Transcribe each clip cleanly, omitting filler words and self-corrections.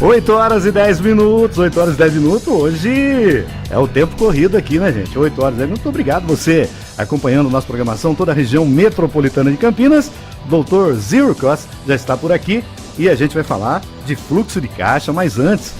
8 horas e 10 minutos, 8 horas e 10 minutos, hoje é o tempo corrido aqui, né, gente? 8 horas e 10 minutos, muito obrigado você acompanhando nossa programação, toda a região metropolitana de Campinas. Doutor Zero Cost já está por aqui e a gente vai falar de fluxo de caixa, mas antes,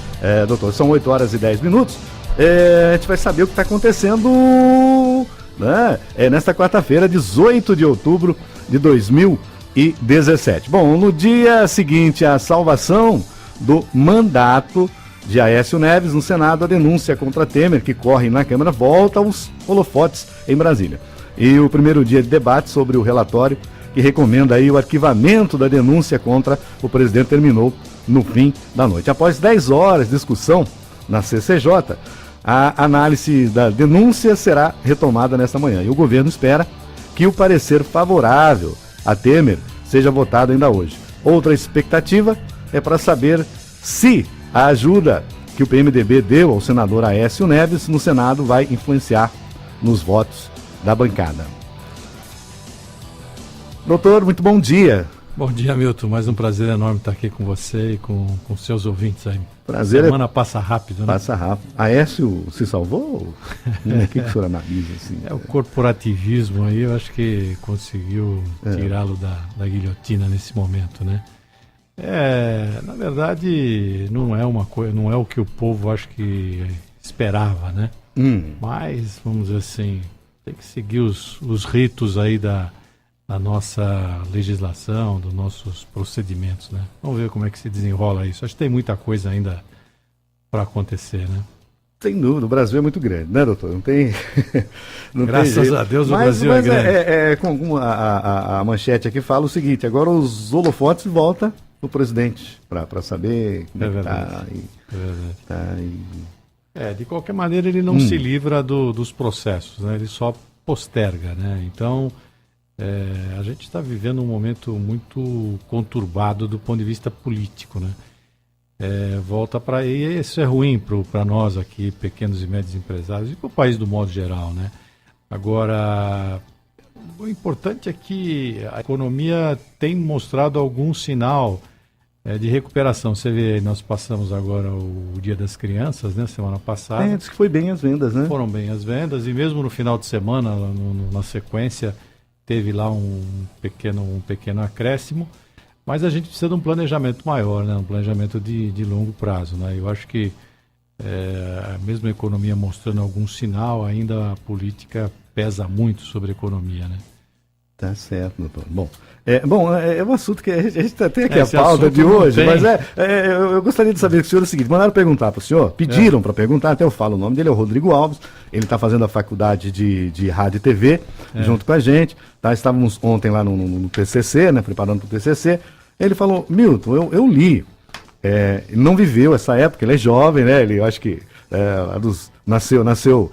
doutor, são 8 horas e 10 minutos, a gente vai saber o que está acontecendo, né, nesta quarta-feira, 18 de outubro de 2017. Bom, no dia seguinte à salvação do mandato de Aécio Neves no Senado, a denúncia contra Temer, que corre na Câmara, volta aos holofotes em Brasília. E o primeiro dia de debate sobre o relatório que recomenda aí o arquivamento da denúncia contra o presidente terminou no fim da noite. Após 10 horas de discussão na CCJ, a análise da denúncia será retomada nesta manhã. E o governo espera que o parecer favorável a Temer seja votado ainda hoje. Outra expectativa é para saber se a ajuda que o PMDB deu ao senador Aécio Neves no Senado vai influenciar nos votos da bancada. Doutor, muito bom dia. Bom dia, Milton. Mais um prazer enorme estar aqui com você e com seus ouvintes aí. Prazer. A semana passa rápido, né? Passa rápido. Aécio se salvou? O que o senhor analisa? Assim? O corporativismo aí, eu acho que conseguiu tirá-lo da guilhotina nesse momento, né? Na verdade, não é o que o povo acho que esperava, né? Mas, vamos dizer assim, tem que seguir os ritos aí da nossa legislação, dos nossos procedimentos, né? Vamos ver como é que se desenrola isso. Acho que tem muita coisa ainda para acontecer, né? Sem dúvida, o Brasil é muito grande, né, doutor? Não tem. Graças a Deus o Brasil é grande. Como a manchete aqui fala o seguinte: agora os holofotes voltam o presidente para saber como é que está. De qualquer maneira ele não se livra dos processos, né? Ele só posterga, né? Então a gente está vivendo um momento muito conturbado do ponto de vista político, né? Volta para aí, isso é ruim para nós aqui, pequenos e médios empresários, e para o país do modo geral, né? Agora, o importante é que a economia tem mostrado algum sinal de recuperação. Você vê, nós passamos agora o Dia das Crianças, né, semana passada. Diz que foi bem as vendas, né? Foram bem as vendas, e mesmo no final de semana, na sequência, teve lá um pequeno acréscimo, mas a gente precisa de um planejamento maior, né, um planejamento de longo prazo, né? Eu acho que mesmo a economia mostrando algum sinal, ainda a política pesa muito sobre a economia, né? Tá certo, doutor. Bom, é um assunto que a gente tem aqui a pauta de hoje, mas eu gostaria de saber do senhor o seguinte: mandaram perguntar para o senhor, pediram para perguntar, até eu falo o nome dele, é o Rodrigo Alves, ele está fazendo a faculdade de rádio e TV junto com a gente, tá? Estávamos ontem lá no TCC, né, preparando para o TCC, ele falou: Milton, eu li, ele não viveu essa época, ele é jovem, né, eu acho que nasceu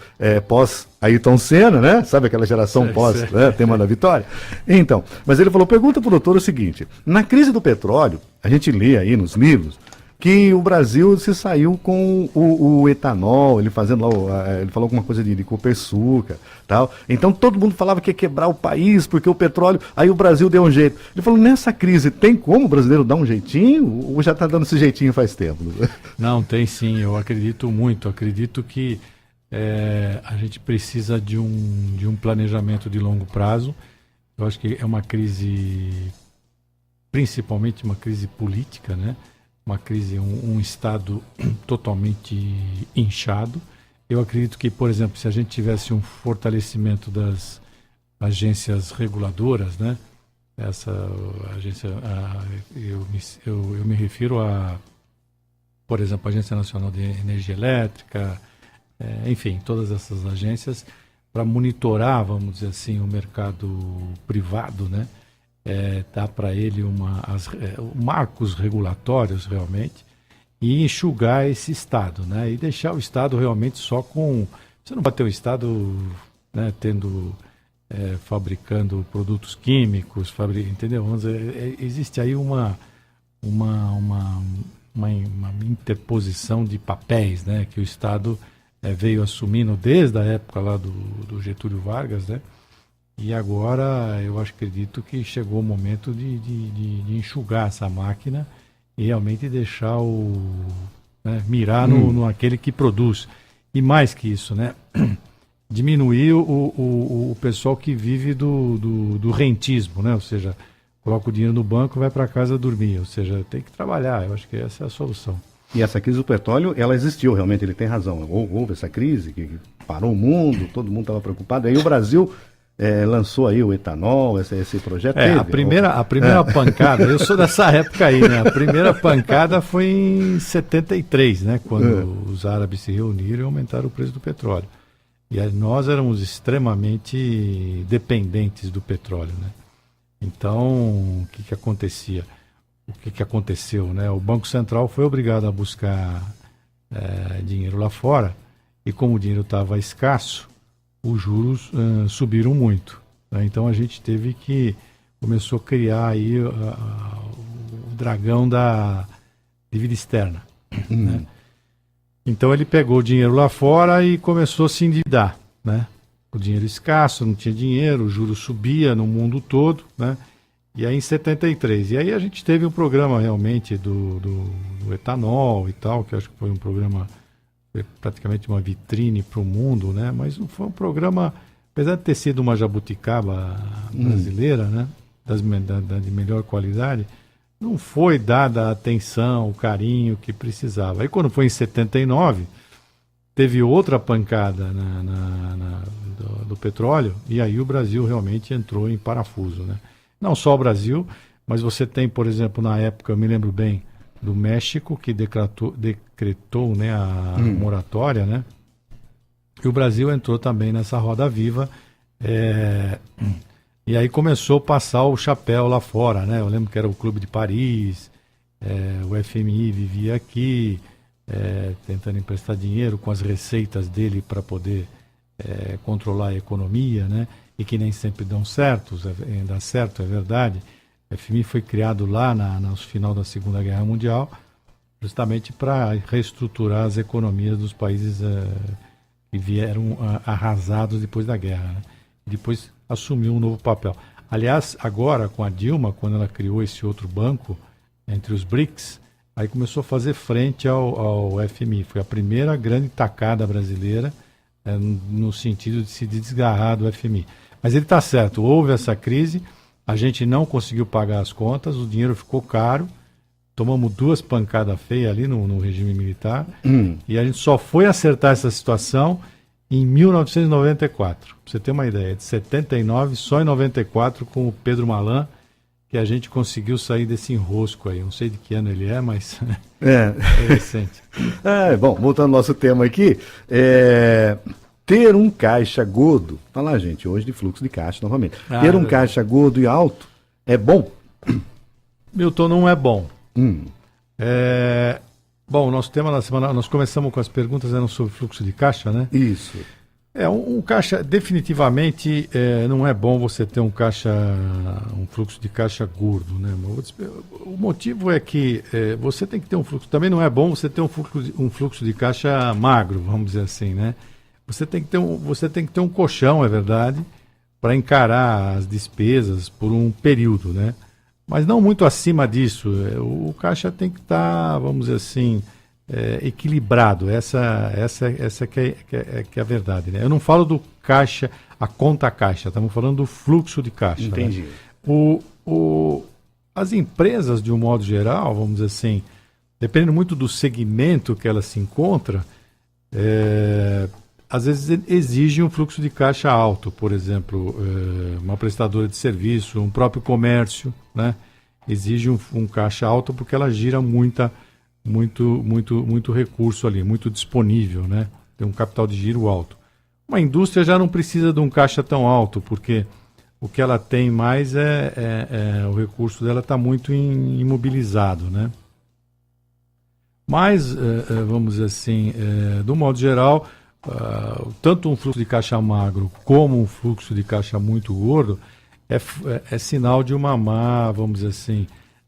pós Ayrton Senna, né? Sabe aquela geração pós tema da vitória? Então, mas ele falou: pergunta para o doutor o seguinte: na crise do petróleo, a gente lê aí nos livros que o Brasil se saiu com o etanol, ele falou alguma coisa de copersucar, tal. Então todo mundo falava que ia quebrar o país porque o petróleo, aí o Brasil deu um jeito. Ele falou: nessa crise tem como o brasileiro dar um jeitinho ou já está dando esse jeitinho faz tempo? Não, tem sim, eu acredito muito, acredito que a gente precisa de um planejamento de longo prazo. Eu acho que é uma crise, principalmente uma crise política, né? Uma crise, um Estado totalmente inchado. Eu acredito que, por exemplo, se a gente tivesse um fortalecimento das agências reguladoras, né? Essa agência, eu me refiro a, por exemplo, a Agência Nacional de Energia Elétrica, enfim, todas essas agências, para monitorar, vamos dizer assim, o mercado privado, né? Dar para ele marcos regulatórios realmente e enxugar esse Estado, né? E deixar o Estado realmente só com... Você não vai ter o Estado, né, fabricando produtos químicos, entendeu? Vamos dizer, existe aí uma interposição de papéis, né, que o Estado veio assumindo desde a época lá do Getúlio Vargas, né? E agora eu acredito que chegou o momento de enxugar essa máquina e realmente deixar mirar no aquele que produz. E mais que isso, né? Diminuir o pessoal que vive do rentismo, né? Ou seja, coloca o dinheiro no banco e vai para casa dormir. Ou seja, tem que trabalhar. Eu acho que essa é a solução. E essa crise do petróleo, ela existiu, realmente, ele tem razão. Houve essa crise que parou o mundo, todo mundo estava preocupado. Aí o Brasil lançou aí o etanol, esse projeto. A primeira pancada, eu sou dessa época aí, né? A primeira pancada foi em 73, né? Quando os árabes se reuniram e aumentaram o preço do petróleo. E aí nós éramos extremamente dependentes do petróleo, né? Então, o que acontecia? O que aconteceu, né? O Banco Central foi obrigado a buscar dinheiro lá fora e como o dinheiro estava escasso, os juros subiram muito, né? Então a gente começou a criar aí o dragão da dívida externa, né? Então ele pegou o dinheiro lá fora e começou a se endividar, né? O dinheiro escasso, não tinha dinheiro, o juro subia no mundo todo, né? E aí em 73, e aí a gente teve um programa realmente do etanol e tal, que acho que foi um programa, foi praticamente uma vitrine para o mundo, né? Mas não foi um programa, apesar de ter sido uma jabuticaba brasileira, né? De melhor qualidade, não foi dada a atenção, o carinho que precisava. Aí quando foi em 79, teve outra pancada do petróleo, e aí o Brasil realmente entrou em parafuso, né? Não só o Brasil, mas você tem, por exemplo, na época, eu me lembro bem, do México, que decretou, né, a moratória, né? E o Brasil entrou também nessa roda viva, e aí começou a passar o chapéu lá fora, né? Eu lembro que era o Clube de Paris, o FMI vivia aqui, tentando emprestar dinheiro com as receitas dele para poder controlar a economia, né? E que nem sempre dá certo, é verdade. O FMI foi criado lá no final da Segunda Guerra Mundial, justamente para reestruturar as economias dos países que vieram arrasados depois da guerra, né? E depois assumiu um novo papel. Aliás, agora com a Dilma, quando ela criou esse outro banco entre os BRICS, aí começou a fazer frente ao FMI. Foi a primeira grande tacada brasileira no sentido de se desgarrar do FMI. Mas ele está certo, houve essa crise, a gente não conseguiu pagar as contas, o dinheiro ficou caro, tomamos 2 pancadas feias ali no regime militar, e a gente só foi acertar essa situação em 1994. Para você ter uma ideia, de 79, só em 94, com o Pedro Malan, que a gente conseguiu sair desse enrosco aí. Não sei de que ano ele é, mas é recente. Bom, voltando ao nosso tema aqui, ter um caixa gordo, falar, gente, hoje de fluxo de caixa novamente, ter um caixa gordo e alto é bom? Milton, não é bom. Bom, o nosso tema na semana, nós começamos com as perguntas, eram sobre fluxo de caixa, né? Isso. Um caixa, definitivamente, não é bom você ter um fluxo de caixa gordo, né? O motivo é que você tem que ter um fluxo, também não é bom você ter um fluxo de caixa magro, vamos dizer assim, né? Você tem que ter um colchão, é verdade, para encarar as despesas por um período, né? Mas não muito acima disso. O caixa tem que estar, vamos dizer assim, equilibrado. Essa que é a verdade, né? Eu não falo do caixa, a conta caixa, estamos falando do fluxo de caixa. Entendi. Né? As empresas, de um modo geral, vamos dizer assim, dependendo muito do segmento que ela se encontra, às vezes exigem um fluxo de caixa alto, por exemplo, uma prestadora de serviço, um próprio comércio, né? Exige um caixa alto porque ela gira muito recurso ali, muito disponível, né? Tem um capital de giro alto. Uma indústria já não precisa de um caixa tão alto, porque o que ela tem mais o recurso dela está muito imobilizado, né? Mas, vamos dizer assim, do modo geral, tanto um fluxo de caixa magro como um fluxo de caixa muito gordo é sinal de uma má, vamos dizer assim,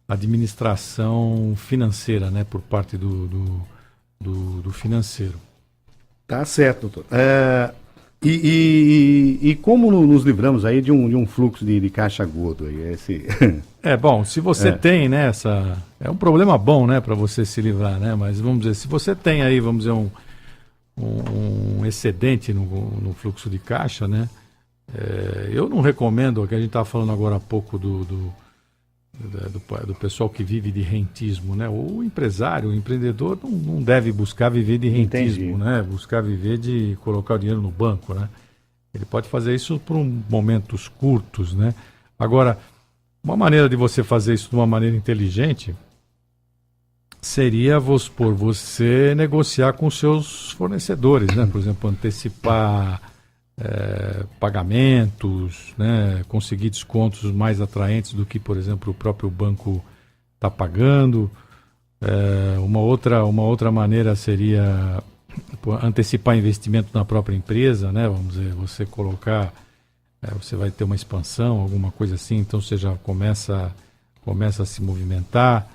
administração financeira, né, por parte do financeiro. Tá certo, doutor. E como nos livramos aí de um fluxo de caixa agudo aí? Bom, se você tem, né, é um problema bom, né, para você se livrar, né, mas vamos dizer, se você tem aí, vamos dizer, um excedente no fluxo de caixa, né, eu não recomendo, o que a gente estava falando agora há pouco do pessoal que vive de rentismo, né? O empresário, o empreendedor não deve buscar viver de rentismo, né? Buscar viver de colocar o dinheiro no banco, né? Ele pode fazer isso por momentos curtos, né? Agora, uma maneira de você fazer isso de uma maneira inteligente seria, vamos supor, você negociar com os seus fornecedores, né? Por exemplo, antecipar pagamentos, né? Conseguir descontos mais atraentes do que, por exemplo, o próprio banco está pagando. Uma outra maneira seria antecipar investimento na própria empresa, né? Vamos dizer, você colocar, você vai ter uma expansão, alguma coisa assim, então você já começa a se movimentar.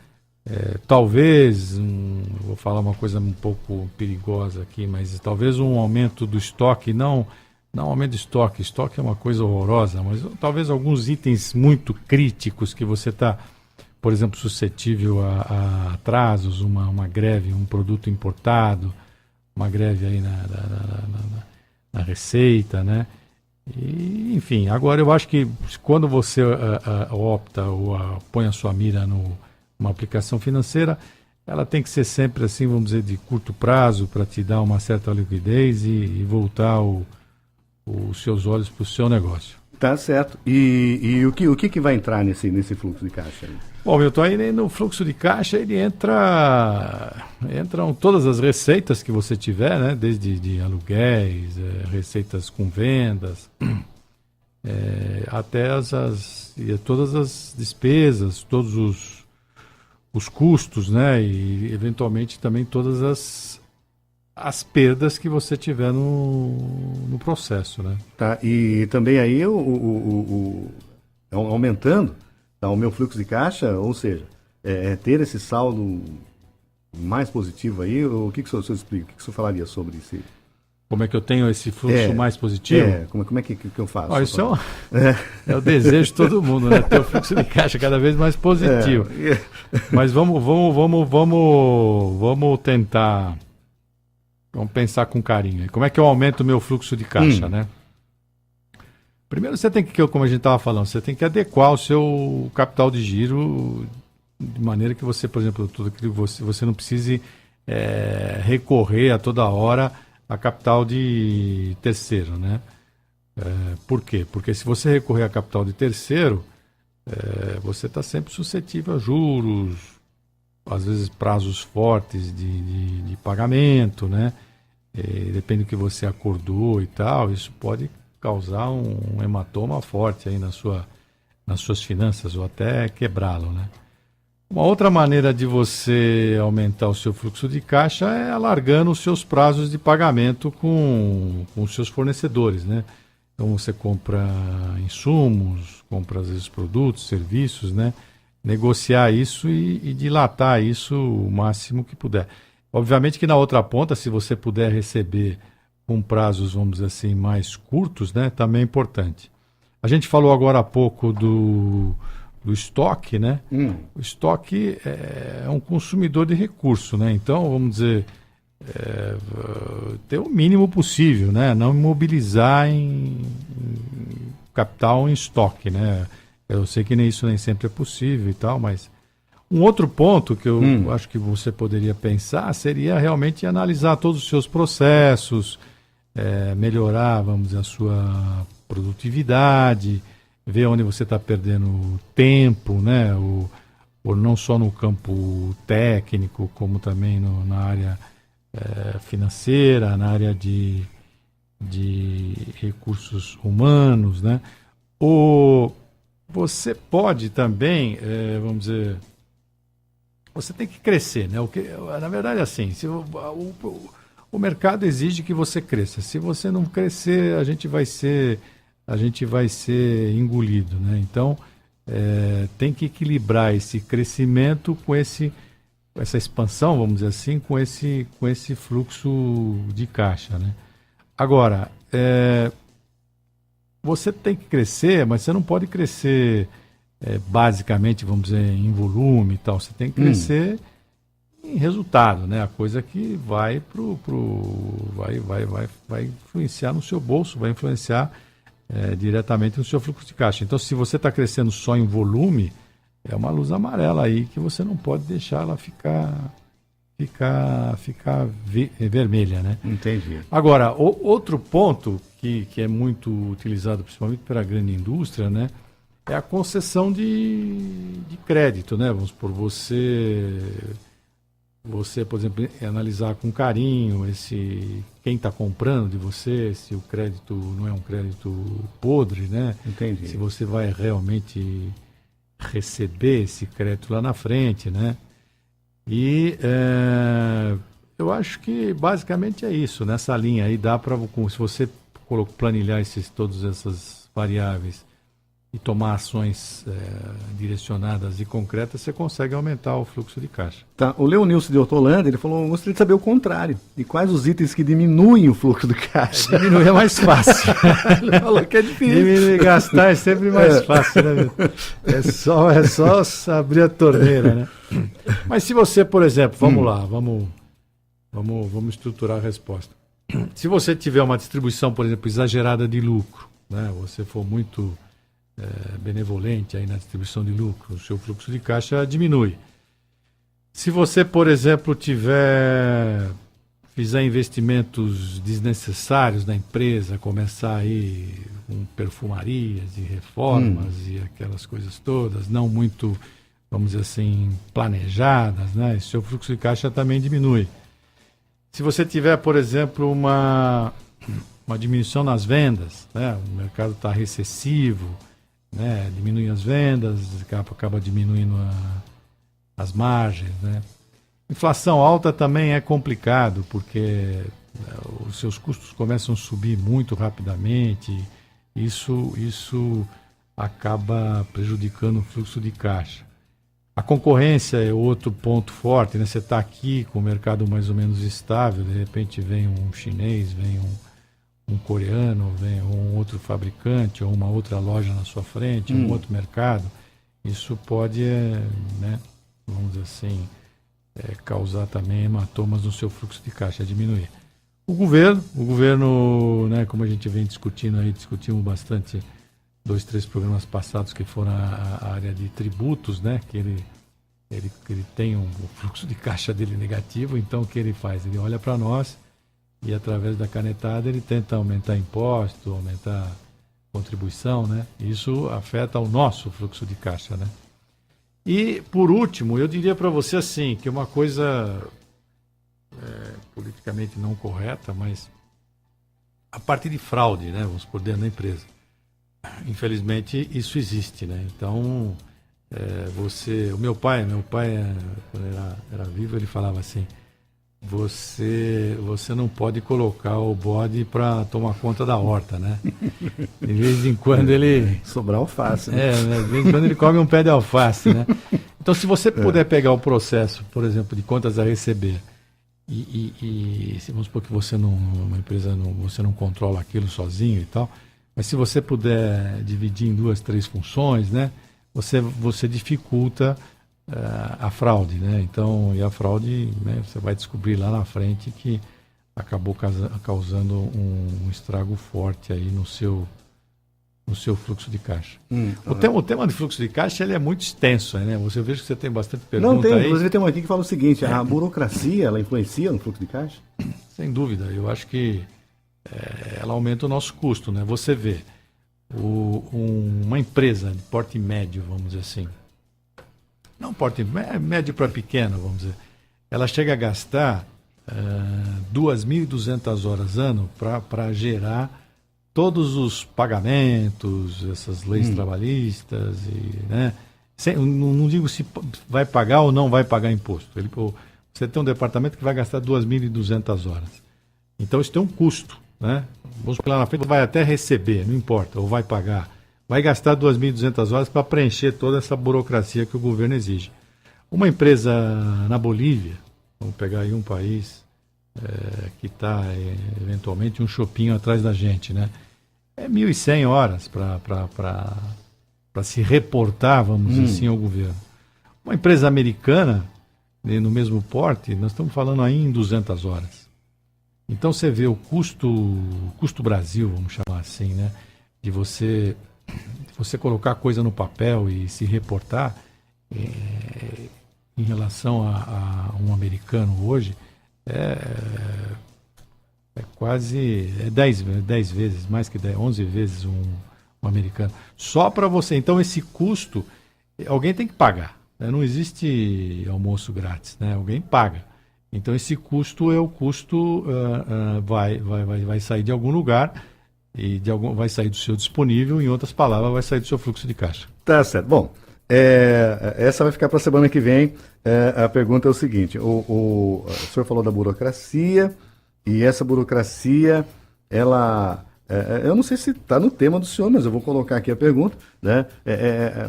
Talvez, vou falar uma coisa um pouco perigosa aqui, mas talvez um aumento do estoque, não aumento de estoque é uma coisa horrorosa, mas talvez alguns itens muito críticos que você está, por exemplo, suscetível a atrasos, uma greve, um produto importado, uma greve aí na receita, né? E, enfim, agora eu acho que quando você opta ou põe a sua mira numa aplicação financeira, ela tem que ser sempre assim, vamos dizer, de curto prazo, para te dar uma certa liquidez e voltar os seus olhos para o seu negócio. Tá certo. E o que vai entrar nesse fluxo de caixa aí? Bom, Milton, aí no fluxo de caixa ele entram todas as receitas que você tiver, né? Desde de aluguéis, receitas com vendas, até todas as despesas, todos os custos, né? E eventualmente também todas as perdas que você tiver no processo, né? Tá, e também aí aumentando, tá, o meu fluxo de caixa, ou seja, ter esse saldo mais positivo aí, o que o senhor explica? O que o senhor falaria sobre isso? Como é que eu tenho esse fluxo mais positivo? Como é que eu faço? Isso é o desejo de todo mundo, né? Ter o fluxo de caixa cada vez mais positivo. Mas vamos tentar... Vamos pensar com carinho. Como é que eu aumento o meu fluxo de caixa, né? Primeiro você tem que, como a gente estava falando, você tem que adequar o seu capital de giro de maneira que você, por exemplo, tudo que você não precise recorrer a toda hora a capital de terceiro, né? Por quê? Porque se você recorrer a capital de terceiro, você está sempre suscetível a juros, às vezes prazos fortes de pagamento, né? Depende do que você acordou e tal, isso pode causar um hematoma forte aí nas suas finanças ou até quebrá-lo, né? Uma outra maneira de você aumentar o seu fluxo de caixa é alargando os seus prazos de pagamento com os seus fornecedores, né? Então você compra insumos, compra às vezes produtos, serviços, né? Negociar isso e dilatar isso o máximo que puder. Obviamente que na outra ponta, se você puder receber com prazos, vamos dizer assim, mais curtos, né, também é importante. A gente falou agora há pouco do estoque, né? O estoque é um consumidor de recurso, né? Então, vamos dizer, ter o mínimo possível, né? Não imobilizar em capital em estoque, né? Eu sei que isso nem sempre é possível e tal, mas um outro ponto que eu acho que você poderia pensar seria realmente analisar todos os seus processos, melhorar, vamos dizer, a sua produtividade, ver onde você está perdendo tempo, né? Ou não só no campo técnico, como também na área financeira, na área de recursos humanos, né? Você pode também, vamos dizer, você tem que crescer, né? Na verdade, assim, o mercado exige que você cresça. Se você não crescer, a gente vai ser engolido, né? Então, tem que equilibrar esse crescimento com essa expansão, vamos dizer assim, com esse fluxo de caixa, né? Agora, você tem que crescer, mas você não pode crescer basicamente, vamos dizer, em volume e tal. Você tem que crescer em resultado, né? A coisa que vai vai influenciar no seu bolso, vai influenciar diretamente no seu fluxo de caixa. Então, se você está crescendo só em volume, é uma luz amarela aí que você não pode deixar ela ficar vermelha, né? Entendi. Agora, outro ponto que é muito utilizado, principalmente pela grande indústria, né? É a concessão de crédito, né? Vamos supor, você, por exemplo, analisar com carinho quem está comprando de você, se o crédito não é um crédito podre, né? Entendi. Se você vai realmente receber esse crédito lá na frente, né? E eu acho que basicamente é isso. Nessa linha aí dá para, se você planilhar todas essas variáveis e tomar ações direcionadas e concretas, você consegue aumentar o fluxo de caixa. Tá. O Leonilson de Hortolândia, ele falou, gostaria de saber o contrário. De quais os itens que dminuem o fluxo de caixa? Diminuir é mais fácil. Ele falou que é difícil. Diminuir e gastar é sempre mais fácil, né, meu? É só abrir a torneira, né? Mas se você, por exemplo, vamos lá, vamos estruturar a resposta. Se você tiver uma distribuição, por exemplo, exagerada de lucro, né? Você for muito benevolente aí na distribuição de lucro, o seu fluxo de caixa diminui. Se você, por exemplo, fizer investimentos desnecessários na empresa, começar aí com perfumarias e reformas e aquelas coisas todas, não muito, vamos dizer assim, planejadas, né? O seu fluxo de caixa também diminui. Se você tiver, por exemplo, uma diminuição nas vendas, né? O mercado está recessivo, né? Diminui as vendas, acaba diminuindo as margens, né? Inflação alta também é complicado, porque os seus custos começam a subir muito rapidamente, isso acaba prejudicando o fluxo de caixa. A concorrência é outro ponto forte, né? Você está aqui com o mercado mais ou menos estável, de repente vem um chinês, vem um coreano, vem um outro fabricante ou uma outra loja na sua frente, um outro mercado. Isso pode, né, vamos dizer assim, causar também hematomas no seu fluxo de caixa, diminuir. O governo, né, como a gente vem discutimos bastante 2, 3 programas passados que foram a área de tributos, né, que ele tem o fluxo de caixa dele negativo, então o que ele faz? Ele olha para nós e através da canetada ele tenta aumentar imposto, aumentar contribuição, né? Isso afeta o nosso fluxo de caixa, né? E, por último, eu diria para você assim, que uma coisa politicamente não correta, mas a parte de fraude, né? Vamos por dentro da empresa. Infelizmente, isso existe, né? Então, o meu pai, quando era vivo, ele falava assim, você não pode colocar o bode para tomar conta da horta, né? De vez em quando ele... Sobrar alface, né? De vez em quando ele come um pé de alface, né? Então, se você puder pegar o processo, por exemplo, de contas a receber, e vamos supor que uma empresa, você não controla aquilo sozinho e tal, mas se você puder dividir em 2, 3 funções, né? Você dificulta a fraude, né? Então, e a fraude, né, você vai descobrir lá na frente que acabou causando um estrago forte aí no seu fluxo de caixa. O tema de fluxo de caixa ele é muito extenso, né? Você veja que você tem bastante pergunta. Não tem, aí. inclusive tem uma aqui que fala o seguinte, a burocracia, ela influencia no fluxo de caixa? Sem dúvida, eu acho que ela aumenta o nosso custo, né? Você vê, uma empresa de porte médio, vamos dizer assim, não porte médio para pequeno, vamos dizer, ela chega a gastar 2.200 horas ano para gerar todos os pagamentos, essas leis trabalhistas, né? Não digo se vai pagar ou não vai pagar imposto. Você tem um departamento que vai gastar 2.200 horas. Então isso tem um custo, né? Vamos lá na frente, vai até receber, não importa, ou vai pagar. Vai gastar 2.200 horas para preencher toda essa burocracia que o governo exige. Uma empresa na Bolívia, vamos pegar aí um país que está eventualmente um chopinho atrás da gente, né? É 1.100 horas para se reportar, vamos dizer assim, ao governo. Uma empresa americana, no mesmo porte, nós estamos falando aí em 200 horas. Então você vê o custo Brasil, vamos chamar assim, né? De você colocar coisa no papel e se reportar em relação a um americano hoje, quase 10 vezes, mais que 10, 11 vezes um americano. Só para você. Então esse custo, alguém tem que pagar. Né? Não existe almoço grátis, né? Alguém paga. Então esse custo vai sair de algum lugar e vai sair do seu disponível, em outras palavras, vai sair do seu fluxo de caixa. Tá certo. Bom, essa vai ficar para a semana que vem. A pergunta é o seguinte, o senhor falou da burocracia, e essa burocracia, ela... eu não sei se está no tema do senhor, mas eu vou colocar aqui a pergunta, né?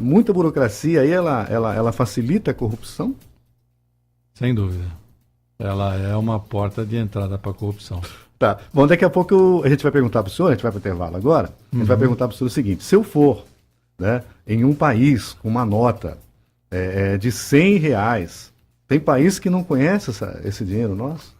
Muita burocracia aí, ela facilita a corrupção? Sem dúvida. Ela é uma porta de entrada para a corrupção. Tá. Bom, daqui a pouco a gente vai perguntar para o senhor, a gente vai para o intervalo agora, a gente vai perguntar para o senhor o seguinte, se eu for, né, em um país com uma nota de R$100, tem país que não conhece esse dinheiro nosso?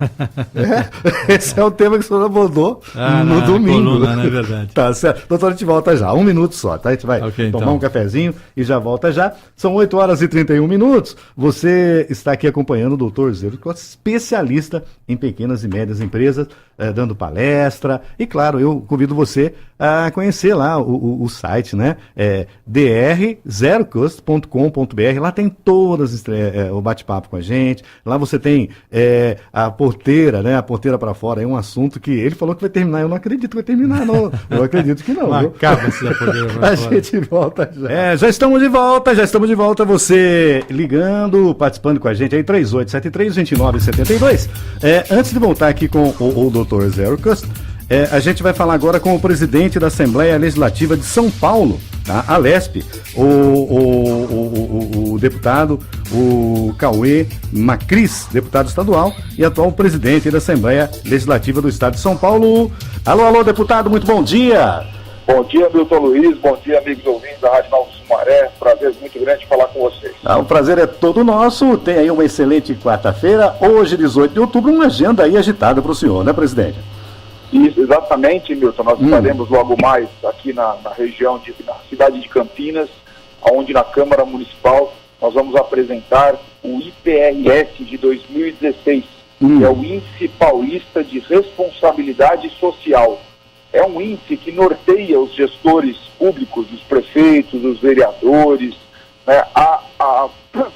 Esse é o tema que o senhor abordou no domingo. Coluna, não é verdade. Tá certo. Doutor, a gente volta já. 1 minuto só, tá? A gente vai tomar um cafezinho e já volta já. São 8h31. Você está aqui acompanhando o doutor Zero, que é especialista em pequenas e médias empresas, dando palestra. E, claro, eu convido você a conhecer lá o site, né? drzerocost.com.br. Lá tem todas o bate-papo com a gente. Lá você tem a porteira, né? A porteira para fora. É um assunto que ele falou que vai terminar. Eu não acredito que vai terminar, não. Eu acredito que não. Acaba-se a porteira pra fora. A gente volta já. Já estamos de volta. Você ligando, participando com a gente aí, 3873-2972. Antes de voltar aqui com o Dr. Zero Cost, a gente vai falar agora com o presidente da Assembleia Legislativa de São Paulo, tá? A LESP, o deputado, o Cauê Macris, deputado estadual e atual presidente da Assembleia Legislativa do Estado de São Paulo. Alô, deputado, muito bom dia. Bom dia, Milton Luiz, bom dia, amigos ouvintes da Rádio Novo Sumaré, prazer muito grande falar com vocês. O prazer é todo nosso, tem aí uma excelente quarta-feira, hoje 18 de outubro, uma agenda aí agitada para o senhor, né, presidente? Isso, exatamente, Milton, nós estaremos logo mais aqui na região, na cidade de Campinas, onde na Câmara Municipal nós vamos apresentar o IPRS de 2016, que é o Índice Paulista de Responsabilidade Social. É um índice que norteia os gestores públicos, os prefeitos, os vereadores, né, a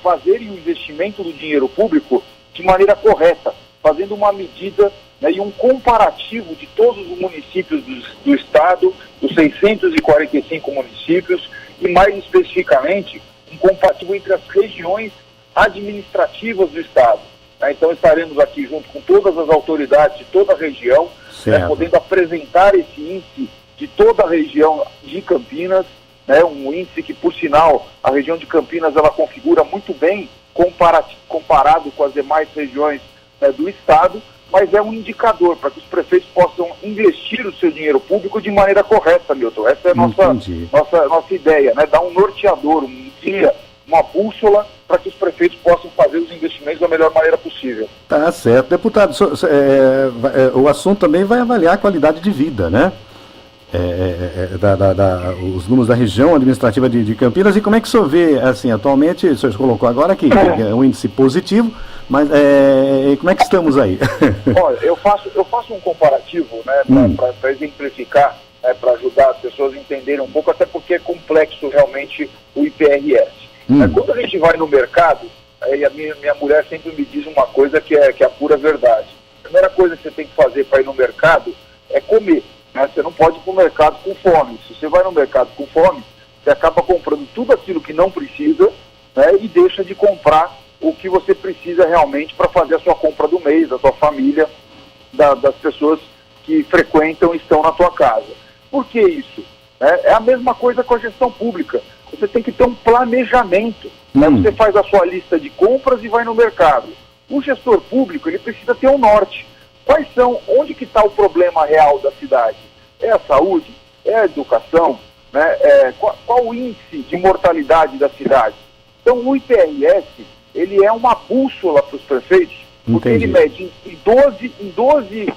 fazerem o investimento do dinheiro público de maneira correta, fazendo uma medida, né, e um comparativo de todos os municípios do estado, dos 645 municípios, e mais especificamente, um comparativo entre as regiões administrativas do estado. Né? Então estaremos aqui junto com todas as autoridades de toda a região, né, podendo apresentar esse índice de toda a região de Campinas, né, um índice que, por sinal, a região de Campinas ela configura muito bem comparado com as demais regiões, né, do estado, mas é um indicador para que os prefeitos possam investir o seu dinheiro público de maneira correta, Milton. Essa é a nossa ideia, né, dar um norteador, um guia, uma bússola para que os prefeitos possam fazer os investimentos da melhor maneira possível. Tá certo. Deputado, o assunto também vai avaliar a qualidade de vida, né? Os números da região administrativa de Campinas, e como é que o senhor vê, assim, atualmente, o senhor colocou agora que é um índice positivo, mas como é que estamos aí? Olha, eu faço um comparativo, né, para exemplificar, né, para ajudar as pessoas a entenderem um pouco, até porque é complexo realmente o IPRS. Quando a gente vai no mercado, aí a minha mulher sempre me diz uma coisa que é a pura verdade. A primeira coisa que você tem que fazer para ir no mercado é comer. Né? Você não pode ir para o mercado com fome. Se você vai no mercado com fome, você acaba comprando tudo aquilo que não precisa, né, e deixa de comprar o que você precisa realmente para fazer a sua compra do mês, da sua família, das pessoas que frequentam e estão na tua casa. Por que isso? É a mesma coisa com a gestão pública. Você tem que ter um planejamento. Né? Você faz a sua lista de compras e vai no mercado. O gestor público, ele precisa ter um norte. onde que está o problema real da cidade? É a saúde? É a educação? Né? Qual o índice de mortalidade da cidade? Então o IPRS, ele é uma bússola para os prefeitos, porque ele mede em 12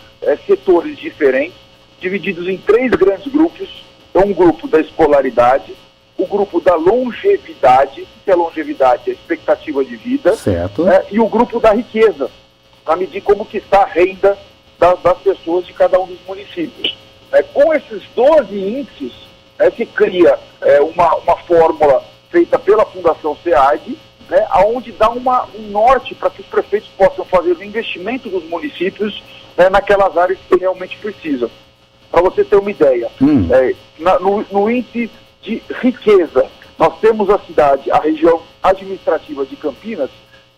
setores diferentes, divididos em 3 grandes grupos. Então um grupo da escolaridade, o grupo da longevidade, que a longevidade é a expectativa de vida, certo. E o grupo da riqueza, para medir como que está a renda das pessoas de cada um dos municípios. Com esses 12 índices, se cria uma fórmula feita pela Fundação SEAD, onde dá um norte para que os prefeitos possam fazer o investimento dos municípios naquelas áreas que realmente precisam. Para você ter uma ideia, no índice de riqueza, nós temos a região administrativa de Campinas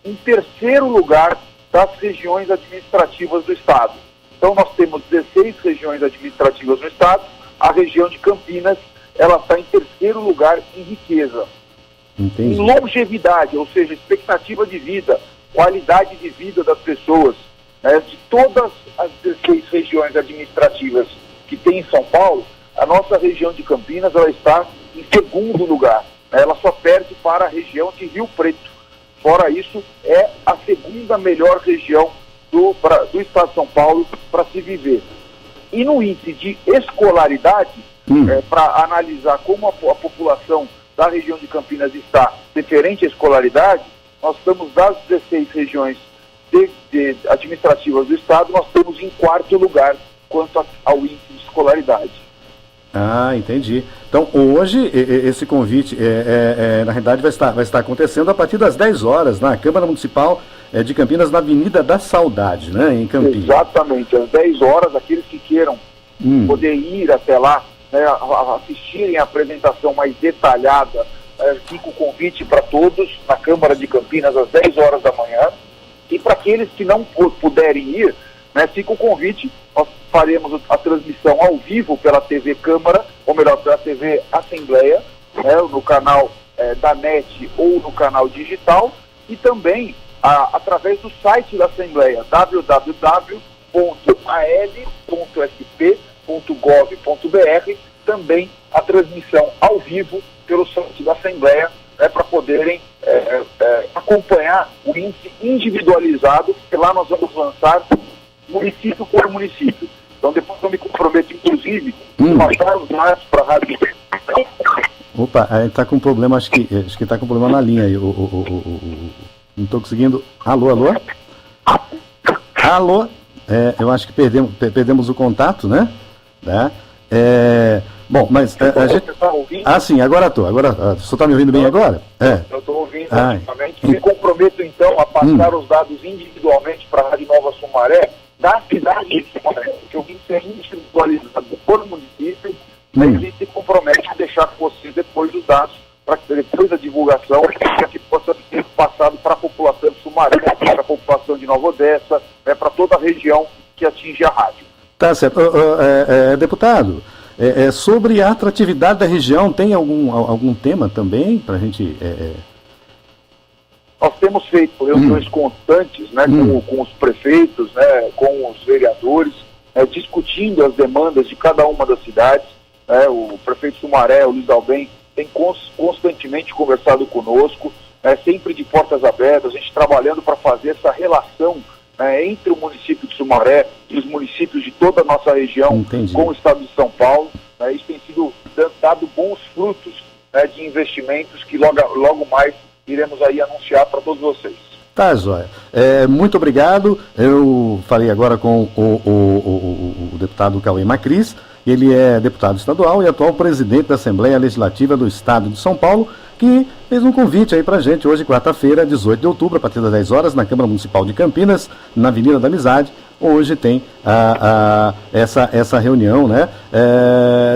em 3º lugar das regiões administrativas do estado. Então nós temos 16 regiões administrativas no estado, a região de Campinas, ela está em 3º lugar em riqueza. Entendi. Em longevidade, ou seja, expectativa de vida, qualidade de vida das pessoas, de todas as 16 regiões administrativas que tem em São Paulo, a nossa região de Campinas, ela está em 2º lugar. Ela só perde para a região de Rio Preto. Fora isso, é a 2ª melhor região do estado de São Paulo para se viver. E no índice de escolaridade, para analisar como a população da região de Campinas está referente à escolaridade, nós estamos das 16 regiões administrativas do estado, nós estamos em 4º lugar quanto ao índice de escolaridade. Ah, entendi. Então, hoje, esse convite, na realidade, vai estar acontecendo a partir das 10 horas, na Câmara Municipal de Campinas, na Avenida da Saudade, né, em Campinas. Exatamente, às 10 horas, aqueles que queiram poder ir até lá, assistirem a apresentação mais detalhada, fica o convite para todos, na Câmara de Campinas, às 10 horas da manhã, e para aqueles que não puderem ir, fica o convite, nós faremos a transmissão ao vivo pela TV Câmara, ou melhor, pela TV Assembleia, no canal da NET ou no canal digital, e também através do site da Assembleia, www.al.sp.gov.br, também a transmissão ao vivo pelo site da Assembleia, para poderem acompanhar o índice individualizado, que lá nós vamos lançar município por município. Então depois eu me comprometo, inclusive, em baixar os dados para a rádio. Opa, está com problema, acho que está com problema na linha aí. Não estou conseguindo. Alô? Alô? Eu acho que perdemos o contato, né? Bom, mas a gente... Você está ouvindo? Ah, sim, agora estou. O senhor está me ouvindo bem agora? Eu estou ouvindo ativamente. Me comprometo, então, a passar os dados individualmente para a Rádio Nova Sumaré, da cidade de Sumaré, porque o índice é individualizado por município, a gente se compromete a deixar com vocês depois os dados, para que depois da divulgação, para que possa ser passado para a população de Sumaré, para a população de Nova Odessa, para toda a região que atinge a rádio. Tá certo. Deputado, sobre a atratividade da região, tem algum tema também para a gente... Nós temos feito reuniões constantes, com os prefeitos, com os vereadores, discutindo as demandas de cada uma das cidades. O prefeito Sumaré, o Luiz Dalben, tem constantemente conversado conosco, sempre de portas abertas, a gente trabalhando para fazer essa relação entre o município de Sumaré e os municípios de toda a nossa região. Entendi. Com o estado de São Paulo. Isso tem sido dado bons frutos de investimentos que logo mais iremos aí anunciar para todos vocês. Tá, Zóia. Muito obrigado. Eu falei agora com o deputado Cauê Macris. Ele é deputado estadual e atual presidente da Assembleia Legislativa do Estado de São Paulo, que fez um convite aí pra gente hoje, quarta-feira, 18 de outubro, a partir das 10 horas, na Câmara Municipal de Campinas, na Avenida da Amizade. Hoje tem essa reunião, né?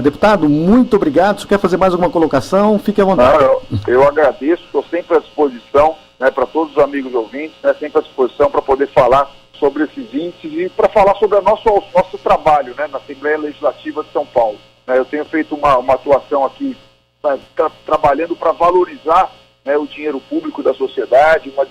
Deputado, muito obrigado. Se quer fazer mais alguma colocação, fique à vontade. Eu agradeço, estou sempre à disposição, para todos os amigos ouvintes, sempre à disposição para poder falar sobre esses índices e para falar sobre o nosso trabalho, na Assembleia Legislativa de São Paulo. Eu tenho feito uma atuação aqui, trabalhando para valorizar o dinheiro público da sociedade, uma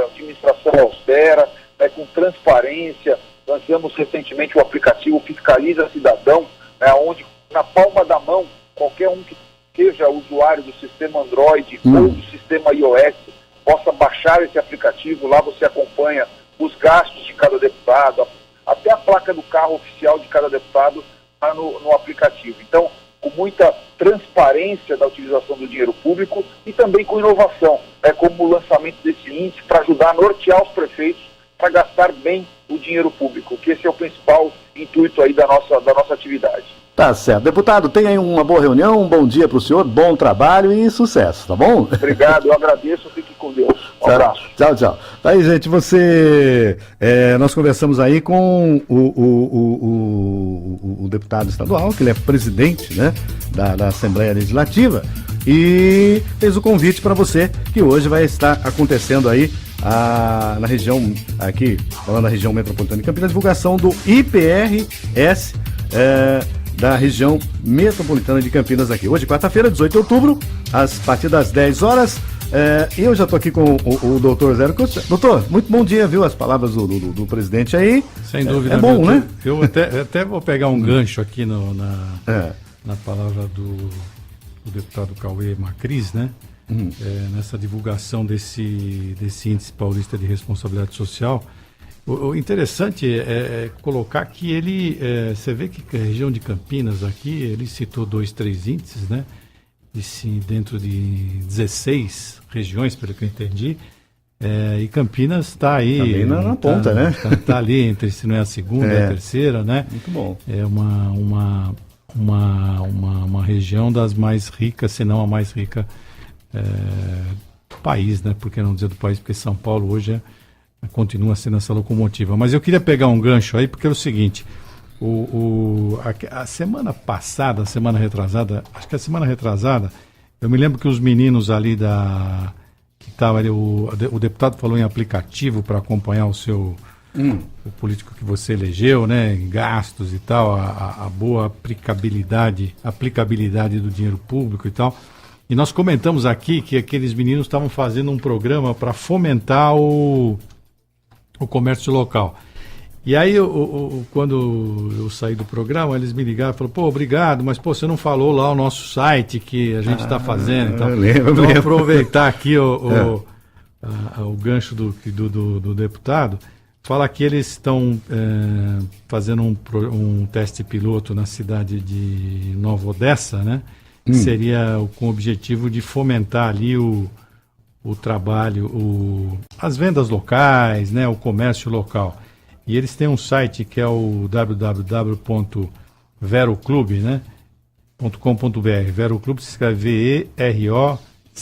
administração austera, com transparência, lançamos recentemente o aplicativo Fiscaliza Cidadão, né, onde na palma da mão, qualquer um que seja usuário do sistema Android ou do sistema iOS possa baixar esse aplicativo. Lá você acompanha os gastos de cada deputado, até a placa do carro oficial de cada deputado está no aplicativo. Então, com muita transparência da utilização do dinheiro público e também com inovação, como o lançamento desse índice para ajudar a nortear os prefeitos para gastar bem o dinheiro público, que esse é o principal intuito aí da nossa atividade. Tá certo. Deputado, tenha aí uma boa reunião, um bom dia para o senhor, bom trabalho e sucesso, tá bom? Obrigado, eu agradeço, fique com Deus. Um abraço. Tchau, tchau. Tá aí, gente, nós conversamos aí com o deputado estadual, que ele é presidente, né, da Assembleia Legislativa, e fez o convite para você, que hoje vai estar acontecendo aí na região, aqui, falando da região metropolitana de Campinas, a divulgação do IPRS, da região metropolitana de Campinas aqui. Hoje, quarta-feira, 18 de outubro, a partir das 10 horas. Eu já estou aqui com o doutor Zé Costa. Doutor, muito bom dia, viu? As palavras do presidente aí. Sem dúvida. É bom, né? Eu até vou pegar um gancho aqui na palavra do deputado Cauê Macris, né? Nessa divulgação desse índice paulista de responsabilidade social. O interessante é colocar que ele, você vê que a região de Campinas aqui, ele citou 3 índices, né? E sim, dentro de 16 regiões, pelo que eu entendi, e Campinas está aí... Também na ponta, né? Está ali entre, se não é a segunda, a terceira, né? Muito bom. É uma região das mais ricas, se não a mais rica do país, né? Por que não dizer do país? Porque São Paulo hoje continua sendo essa locomotiva. Mas eu queria pegar um gancho aí, porque é o seguinte, a semana passada, acho que a semana retrasada, eu me lembro que os meninos ali que estava ali, o deputado falou em aplicativo para acompanhar o político que você elegeu, né, em gastos e tal, a boa aplicabilidade do dinheiro público e tal. E nós comentamos aqui que aqueles meninos estavam fazendo um programa para fomentar o comércio local. E aí, quando eu saí do programa, eles me ligaram e falaram, pô, obrigado, mas pô, você não falou lá o nosso site que a gente está fazendo. Então, vamos aproveitar aqui o gancho do deputado, falar que eles estão fazendo um teste piloto na cidade de Nova Odessa, né? Que seria com o objetivo de fomentar ali o trabalho, as vendas locais, né? O comércio local. E eles têm um site que é o www.veroclube, né? .com.br. Veroclube se escreve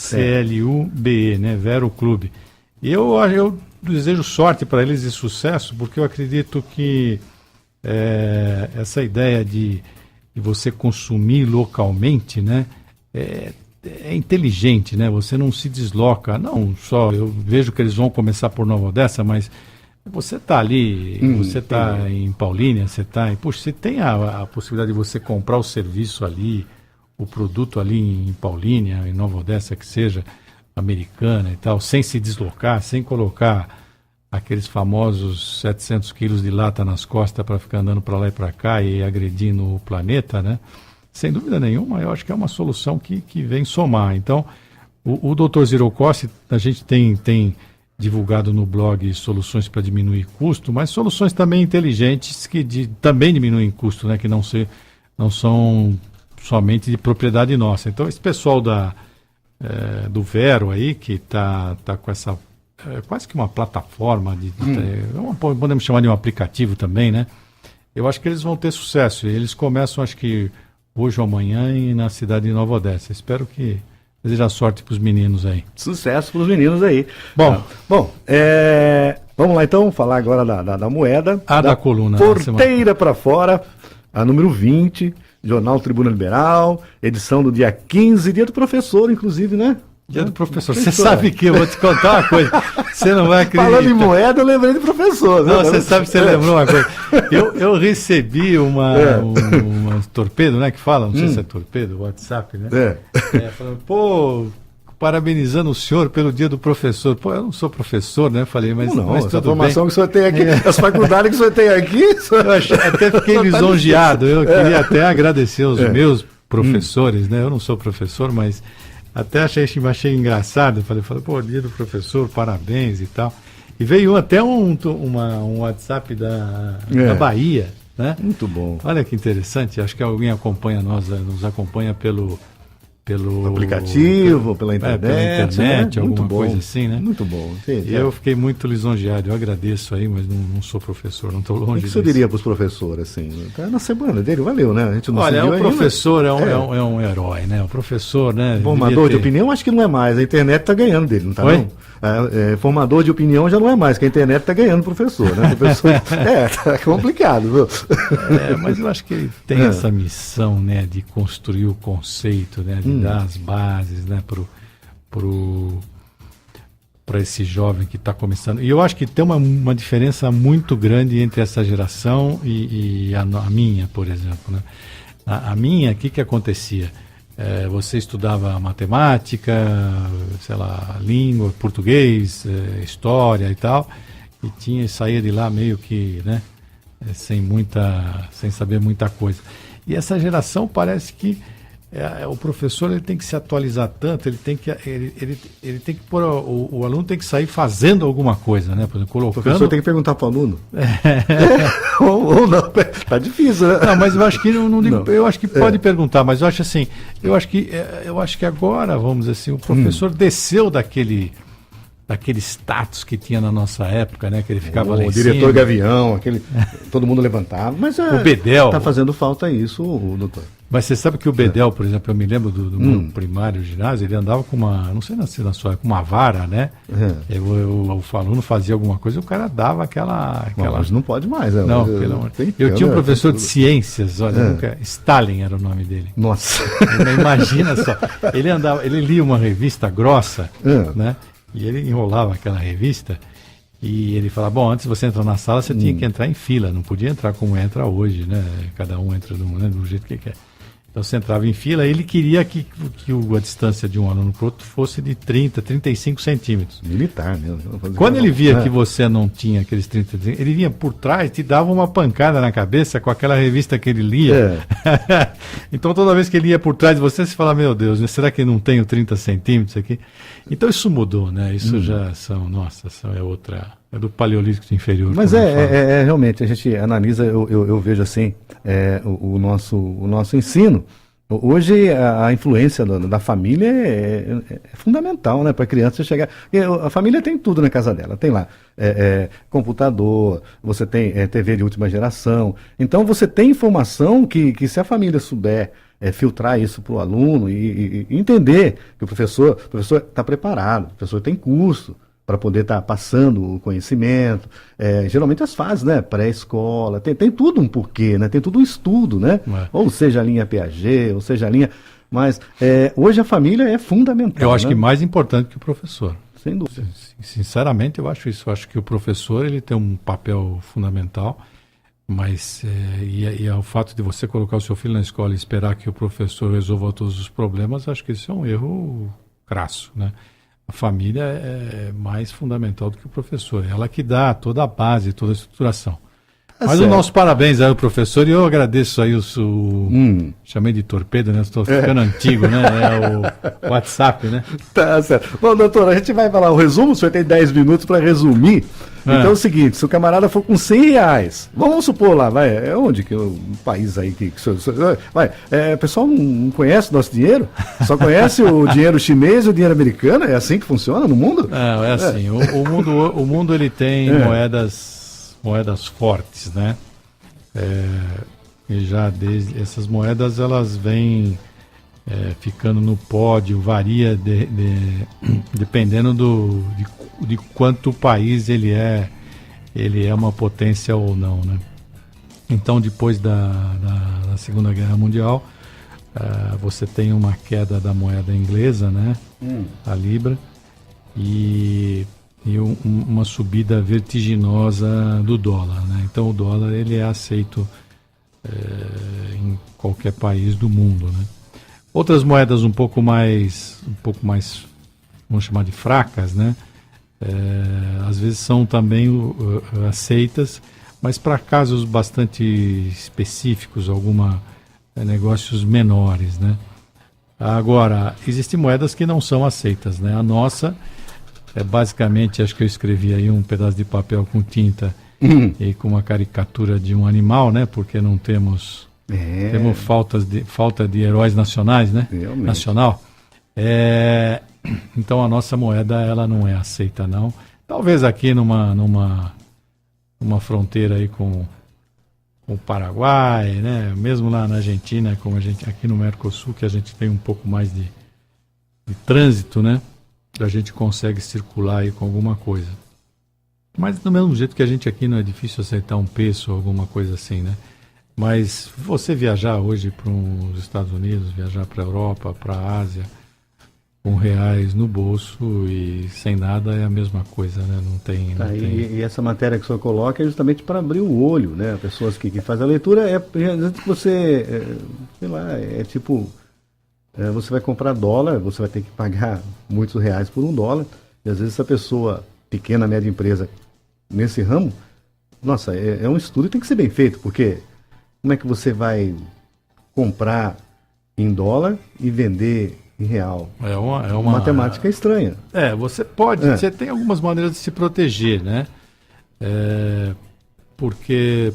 VEROCLUBE, né? Veroclube. E eu desejo sorte para eles e sucesso, porque eu acredito que essa ideia de você consumir localmente, né? É inteligente, né? Você não se desloca, não só, eu vejo que eles vão começar por Nova Odessa, mas você está ali, você está em Paulínia, você tem a possibilidade de você comprar o serviço ali, o produto ali em Paulínia, em Nova Odessa, que seja Americana e tal, sem se deslocar, sem colocar aqueles famosos 700 quilos de lata nas costas para ficar andando para lá e para cá e agredindo o planeta, né? Sem dúvida nenhuma, eu acho que é uma solução que vem somar. Então, o Dr. Zero Cost, a gente tem divulgado no blog soluções para diminuir custo, mas soluções também inteligentes que também diminuem custo, né? Que não são somente de propriedade nossa. Então, esse pessoal do Vero aí, que está com essa quase que uma plataforma, podemos chamar de um aplicativo também, né? Eu acho que eles vão ter sucesso. Eles começam, acho que hoje ou amanhã, na cidade de Nova Odessa. Espero que desejar sorte para os meninos aí. Sucesso para os meninos aí. Bom, vamos lá então, falar agora da moeda. Da coluna. Porteira para fora, a número 20, Jornal Tribuna Liberal, edição do dia 15, dia do professor, inclusive, né? Dia do professor. Você sabe que eu vou te contar uma coisa. Você não vai acreditar. Falando em moeda, eu lembrei de professor. Não, você sabe que você lembrou uma coisa. Eu recebi uma torpedo, né? Que fala, não sei se é torpedo, WhatsApp, né? Falando, pô, parabenizando o senhor pelo dia do professor. Pô, eu não sou professor, né? Falei, mas essa formação que o senhor tem aqui, as faculdades que o senhor tem aqui... Eu até fiquei lisonjeado. Eu queria até agradecer aos meus professores, né? Eu não sou professor, mas até achei engraçado. Falei, pô, dia do professor, parabéns e tal. E veio até um WhatsApp da Bahia, né? Muito bom. Olha que interessante. Acho que alguém nos acompanha pelo aplicativo, pela internet, né? Alguma coisa assim, né? Muito bom. E eu fiquei muito lisonjeado. Eu agradeço aí, mas não sou professor, não estou longe disso. O que você diria para os professores, assim? Tá na semana dele, valeu, né? A gente não Olha, o professor ainda. É um herói, né? O professor, né? Formador de opinião, acho que não é mais. A internet está ganhando dele, não está não? Formador de opinião já não é mais, que a internet está ganhando professor, né? Professor, tá complicado, viu? Mas eu acho que ele tem essa missão, né? De construir o conceito, né? De dar as bases, né? Para esse jovem que está começando. E eu acho que tem uma diferença muito grande entre essa geração e a minha, por exemplo, né? A minha, o que acontecia? Você estudava matemática, sei lá, língua, português, história e tal, e saía de lá meio que, né, sem saber muita coisa. E essa geração parece que o professor ele tem que se atualizar tanto, ele tem que pôr, o aluno tem que sair fazendo alguma coisa, né? Por exemplo, colocando... O professor tem que perguntar para o aluno. Ou não, tá difícil, né? Não, mas eu acho que eu acho que pode perguntar, mas eu acho assim, eu acho que agora, vamos dizer assim, o professor desceu daquele status que tinha na nossa época, né? Que ele ficava lá em cima. O diretor Gavião, todo mundo levantava. Mas o Bedel. Está fazendo falta isso, doutor. Mas você sabe que o Bedel, por exemplo, eu me lembro do meu primário ginásio, ele andava com não sei se na sua época, com uma vara, né? O aluno fazia alguma coisa e o cara dava aquela... Mas não pode mais, né? Não, pelo amor. Eu tinha um professor de ciências, olha, Stalin era o nome dele. Nossa. Imagina só. Ele lia uma revista grossa, né? E ele enrolava aquela revista e ele falava, bom, antes de você entrar na sala, você tinha que entrar em fila, não podia entrar como entra hoje, né? Cada um entra do jeito que quer. Então você entrava em fila e ele queria que a distância de um aluno para o outro fosse de 30, 35 centímetros. Militar mesmo. Quando ele via que você não tinha aqueles 30, ele vinha por trás, te dava uma pancada na cabeça com aquela revista que ele lia. Então toda vez que ele ia por trás de você fala, meu Deus, será que eu não tenho 30 centímetros aqui? Então isso mudou, né? Isso já é do Paleolítico inferior. Mas realmente, a gente analisa, eu vejo assim, o nosso ensino. Hoje a influência da família é fundamental, né, para a criança chegar. A família tem tudo na casa dela, tem lá computador, você tem TV de última geração. Então você tem informação que se a família souber filtrar isso para o aluno e entender que o professor está preparado, o professor tem curso para poder estar passando o conhecimento, geralmente as fases, né, pré-escola, tem tudo um porquê, né, tem tudo um estudo, né, ou seja a linha Piaget, ou seja a linha, mas hoje a família é fundamental. Eu acho que mais importante que o professor. Sem dúvida. Sinceramente eu acho isso, eu acho que o professor ele tem um papel fundamental, mas o fato de você colocar o seu filho na escola e esperar que o professor resolva todos os problemas, acho que isso é um erro crasso, né. A família é mais fundamental do que o professor. Ela que dá toda a base, toda a estruturação. Mas o nosso parabéns aí ao professor, e eu agradeço aí chamei de torpedo, né? Estou ficando antigo, né? É o WhatsApp, né? Tá certo. Bom, doutor, a gente vai falar o resumo, o senhor tem 10 minutos para resumir. Então é o seguinte, se o camarada for com R$100, vamos supor lá, vai, onde que um país aí que vai, o pessoal não conhece o nosso dinheiro, só conhece o dinheiro chinês e o dinheiro americano, é assim que funciona no mundo? É assim, o mundo ele tem moedas fortes, né? E já desde essas moedas elas vêm ficando no pódio, varia dependendo de quanto o país ele é uma potência ou não, né? Então depois da Segunda Guerra Mundial você tem uma queda da moeda inglesa, né? A libra, e uma subida vertiginosa do dólar, né? Então o dólar ele é aceito em qualquer país do mundo, né? Outras moedas um pouco mais vamos chamar de fracas, né? Às vezes são também aceitas, mas para casos bastante específicos, negócios menores, né? Agora, existem moedas que não são aceitas, né? A nossa basicamente, acho que eu escrevi aí um pedaço de papel com tinta e com uma caricatura de um animal, né? Porque não temos falta de heróis nacionais, né? Realmente. Nacional. Então a nossa moeda ela não é aceita, não. Talvez aqui numa fronteira aí com o Paraguai, né? Mesmo lá na Argentina, como a gente aqui no Mercosul, que a gente tem um pouco mais de trânsito, né? A gente consegue circular aí com alguma coisa. Mas do mesmo jeito que a gente aqui não é difícil aceitar um peso ou alguma coisa assim, né? Mas você viajar hoje para os Estados Unidos, viajar para a Europa, para a Ásia, com reais no bolso e sem nada é a mesma coisa, né? Não tem. E essa matéria que o senhor coloca é justamente para abrir o olho, né? Pessoas que fazem a leitura, antes que você, sei lá, tipo, você vai comprar dólar, você vai ter que pagar muitos reais por $1, e às vezes essa pessoa, pequena, média empresa, nesse ramo, nossa, é um estudo e tem que ser bem feito, porque como é que você vai comprar em dólar e vender em real? É uma matemática estranha. Você pode, você tem algumas maneiras de se proteger, né? Porque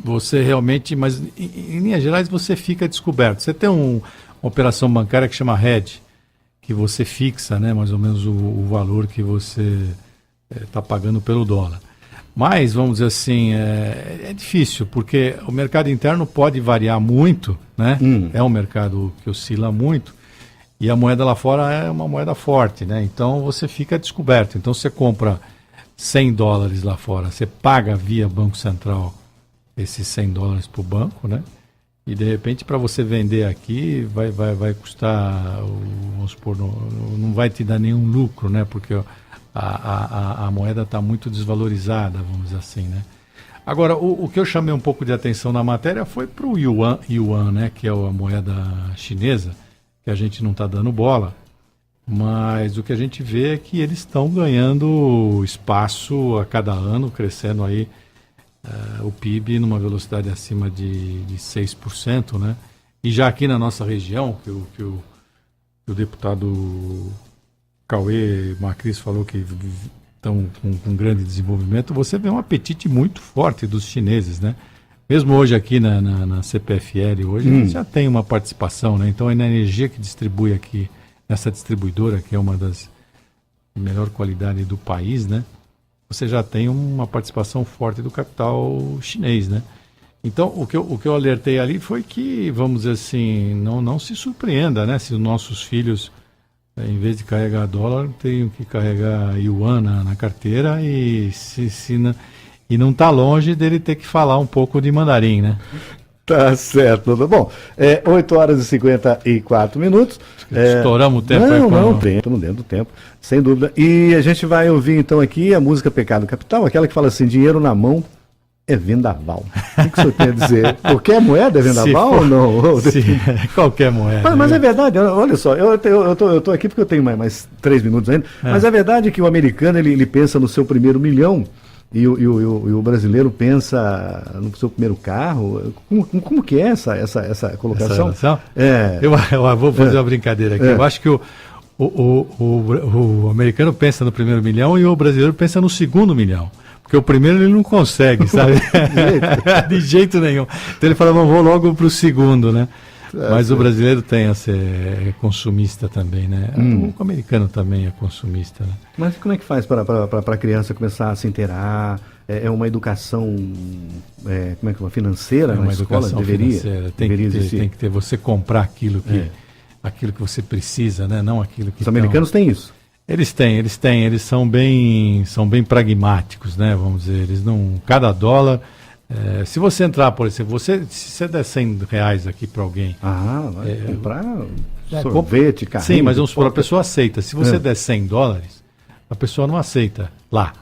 você realmente, mas em linhas gerais você fica descoberto. Você tem uma operação bancária que chama hedge, que você fixa, né, mais ou menos o valor que você está pagando pelo dólar. Mas, vamos dizer assim, é difícil, porque o mercado interno pode variar muito, né? É um mercado que oscila muito, e a moeda lá fora é uma moeda forte, né? Então você fica descoberto. Então você compra $100 lá fora, você paga via Banco Central esses $100 para o banco, né? E de repente para você vender aqui vai custar, vamos supor, não vai te dar nenhum lucro, né? Porque a moeda está muito desvalorizada, vamos dizer assim, né? Agora, o que eu chamei um pouco de atenção na matéria foi para o yuan, né? Que é a moeda chinesa, que a gente não está dando bola, mas o que a gente vê é que eles estão ganhando espaço a cada ano, crescendo aí o PIB numa velocidade acima de 6%, né? E já aqui na nossa região, que o deputado Cauê Macris falou que estão com grande desenvolvimento, você vê um apetite muito forte dos chineses, né? Mesmo hoje aqui na CPFL, hoje a gente já tem uma participação, né? Então, na energia que distribui aqui, nessa distribuidora, que é uma das de melhor qualidade do país, né? Você já tem uma participação forte do capital chinês, né? Então, o que eu alertei ali foi que, vamos dizer assim, não se surpreenda, né? Se os nossos filhos, em vez de carregar dólar, teriam que carregar yuan na carteira e não está longe dele ter que falar um pouco de mandarim, né? Tá certo. Bom, 8h54. Estouramos o tempo. Não, estamos dentro do tempo, sem dúvida. E a gente vai ouvir então aqui a música Pecado Capital, aquela que fala assim, dinheiro na mão é vendaval. O que o senhor quer dizer? Qualquer moeda é vendaval ou não? Sim, qualquer moeda. Mas é verdade, olha só, eu tô aqui porque eu tenho mais 3 minutos ainda, mas é verdade que o americano ele pensa no seu primeiro milhão e o brasileiro pensa no seu primeiro carro. Como que é essa colocação? Eu vou fazer uma brincadeira aqui. Eu acho que o americano pensa no primeiro milhão e o brasileiro pensa no segundo milhão. Porque o primeiro ele não consegue, sabe? De jeito nenhum. Então ele fala, vou logo para o segundo, né? Mas o brasileiro tem a ser consumista também, né? O americano também é consumista, né? Mas como é que faz para a criança começar a se inteirar? É uma educação como é que financeira na escola? Educação financeira. Tem que ter você comprar aquilo que você precisa, né? Não aquilo que... Os americanos têm isso. Eles são bem pragmáticos, né? Vamos dizer, eles não... Cada dólar... se você entrar, por exemplo, se você der R$100 aqui para alguém... vai comprar sorvete, carrinho... Sim, mas vamos supor, a pessoa aceita. Se você der $100, a pessoa não aceita lá.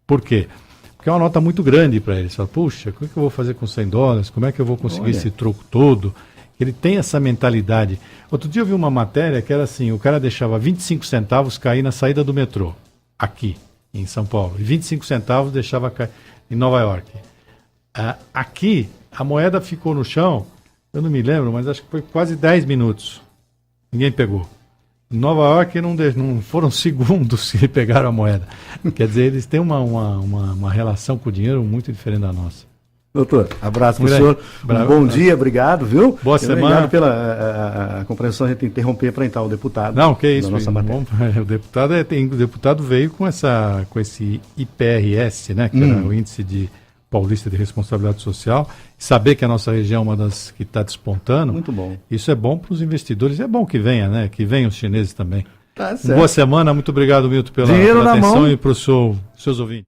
Por quê? Porque é uma nota muito grande para eles. Fala, puxa, o que eu vou fazer com $100? Como é que eu vou conseguir esse troco todo? Ele tem essa mentalidade. Outro dia eu vi uma matéria que era assim, o cara deixava 25 centavos cair na saída do metrô, aqui, em São Paulo. E 25 centavos deixava cair em Nova York. Aqui, a moeda ficou no chão, eu não me lembro, mas acho que foi quase 10 minutos. Ninguém pegou. Em Nova York não foram segundos que pegaram a moeda. Quer dizer, eles têm uma relação com o dinheiro muito diferente da nossa. Doutor, abraço para o senhor. Bom dia, obrigado, viu? Boa semana. Obrigado pela compreensão, a gente interromper para entrar o deputado. Não, que isso. Nossa o deputado veio com esse IPRS, né, que era o Índice Paulista de Responsabilidade Social. Saber que a nossa região é uma das que está despontando. Muito bom. Isso é bom para os investidores. É bom que venha, né? Que venham os chineses também. Tá certo. Boa semana. Muito obrigado, Milton, pela atenção e para os seus ouvintes.